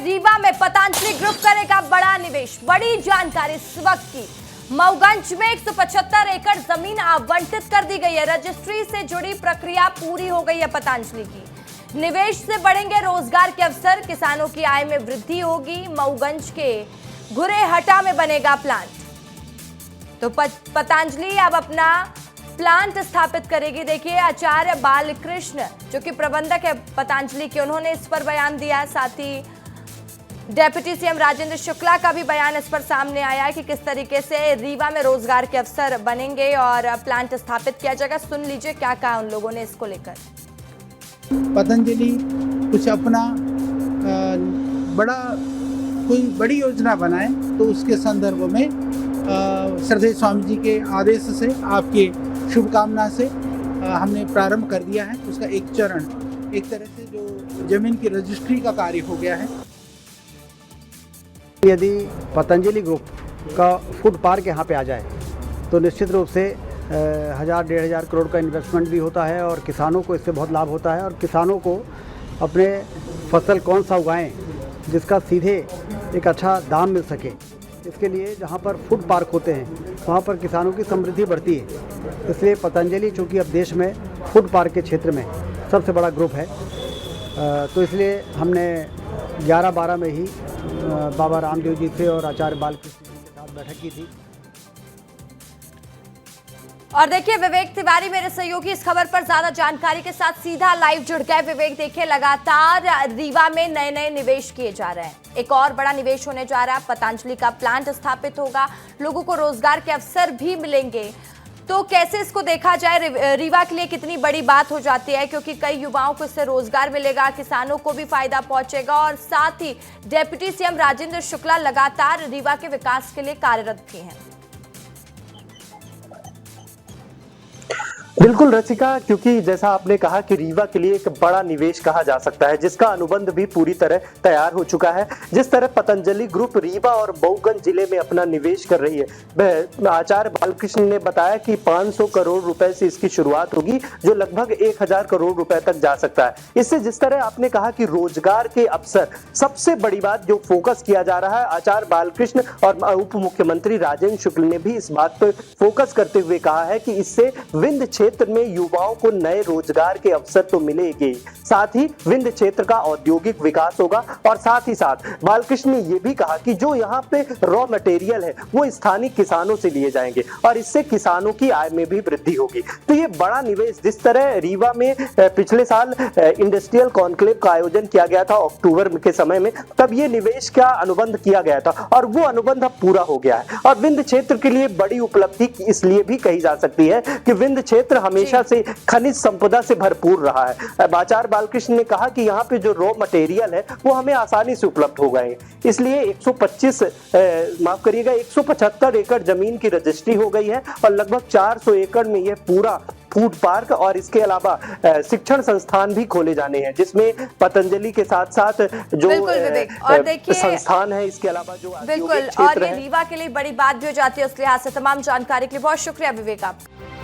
रीवा में पतंजलि ग्रुप करेगा बड़ा निवेश। बड़ी जानकारी इस वक्त की। मऊगंज में 175 एकड़ जमीन आवंटित कर दी गई है। रजिस्ट्री से जुड़ी प्रक्रिया पूरी हो गई है। पतंजलि की निवेश से बढ़ेंगे रोजगार के अवसर, किसानों की आय में वृद्धि होगी। मऊगंज के घुरेहटा में बनेगा प्लांट। तो पतंजलि अब अपना प्लांट स्थापित करेगी। देखिए, आचार्य बालकृष्ण जो कि प्रबंधक है पतंजलि के, उन्होंने इस पर बयान दिया है। साथ ही डेप्यूटी सीएम राजेंद्र शुक्ला का भी बयान इस पर सामने आया है कि किस तरीके से रीवा में रोजगार के अवसर बनेंगे और प्लांट स्थापित किया जाएगा। सुन लीजिए क्या कहा उन लोगों ने इसको लेकर। पतंजलि कुछ अपना कोई बड़ी योजना बनाए तो उसके संदर्भ में श्रद्धेय स्वामी जी के आदेश से, आपके शुभकामना से हमने प्रारंभ कर दिया है। उसका एक चरण, एक तरह से जो जमीन की रजिस्ट्री का कार्य हो गया है। यदि पतंजलि ग्रुप का फूड पार्क यहाँ पे आ जाए तो निश्चित रूप से 1000-1500 करोड़ का इन्वेस्टमेंट भी होता है और किसानों को इससे बहुत लाभ होता है। और किसानों को अपने फसल कौन सा उगाएं जिसका सीधे एक अच्छा दाम मिल सके, इसके लिए जहाँ पर फूड पार्क होते हैं वहाँ पर किसानों की समृद्धि बढ़ती है। इसलिए पतंजलि चूँकि अब देश में फूड पार्क के क्षेत्र में सबसे बड़ा ग्रुप है, तो इसलिए हमने 11-12 में ही बाबा रामदेव जी से और आचार्य बालकृष्ण जी के साथ बैठक की थी। और देखिए, विवेक तिवारी मेरे सहयोगी इस खबर पर ज्यादा जानकारी के साथ सीधा लाइव जुड़ गए। विवेक, देखिए लगातार रीवा में नए नए निवेश किए जा रहे हैं। एक और बड़ा निवेश होने जा रहा है। पतंजलि का प्लांट स्थापित होगा, लोगों को रोजगार के अवसर भी मिलेंगे। तो कैसे इसको देखा जाए, रीवा के लिए कितनी बड़ी बात हो जाती है, क्योंकि कई युवाओं को इससे रोजगार मिलेगा, किसानों को भी फायदा पहुंचेगा और साथ ही डेप्यूटी सीएम राजेंद्र शुक्ला लगातार रीवा के विकास के लिए कार्यरत भी हैं। बिल्कुल रसिका, क्योंकि जैसा आपने कहा कि रीवा के लिए एक बड़ा निवेश कहा जा सकता है, जिसका अनुबंध भी पूरी तरह तैयार हो चुका है। जिस तरह पतंजलि ग्रुप रीवा और मऊगंज जिले में अपना निवेश कर रही है, आचार्य बालकृष्ण ने बताया कि 500 करोड़ रुपए से इसकी शुरुआत होगी, जो लगभग 1000 करोड़ रुपए तक जा सकता है। इससे जिस तरह आपने कहा कि रोजगार के अवसर, सबसे बड़ी बात जो फोकस किया जा रहा है, आचार्य बालकृष्ण और उप मुख्यमंत्री राजेंद्र शुक्ल ने भी इस बात पर फोकस करते हुए कहा है कि इससे विंध्य क्षेत्र में युवाओं को नए रोजगार के अवसर तो मिलेंगे, साथ ही विंध्य क्षेत्र का औद्योगिक विकास होगा। और साथ ही साथ बालकृष्ण ने यह भी कहा कि जो यहाँ पे रॉ मटेरियल है वो स्थानीय किसानों से लिए जाएंगे और इससे किसानों की आय में भी वृद्धि होगी। तो ये बड़ा निवेश, जिस तरह रीवा में पिछले साल इंडस्ट्रियल कॉन्क्लेव का आयोजन किया गया था अक्टूबर के समय में, तब ये निवेश का अनुबंध किया गया था और वो अनुबंध अब पूरा हो गया है। और विंध्य क्षेत्र के लिए बड़ी उपलब्धि इसलिए भी कही जा सकती है कि विंध्य क्षेत्र हमेशा से खनिज संपदा से भरपूर रहा है। आचार्य बालकृष्ण ने कहा कि यहाँ पे जो रॉ मटेरियल है वो हमें आसानी से उपलब्ध हो गए, इसलिए 175 एकड़ जमीन की रजिस्ट्री हो गई है और लगभग 400 एकड़ में यह पूरा फूड पार्क और इसके अलावा शिक्षण संस्थान भी खोले जाने हैं, जिसमें पतंजलि के साथ साथ जो संस्थान है, इसके अलावा जो बिल्कुल, और ये रीवा के लिए बड़ी बात भी हो जाती है। उस लिहाज से तमाम जानकारी के लिए बहुत शुक्रिया विवेक आपका।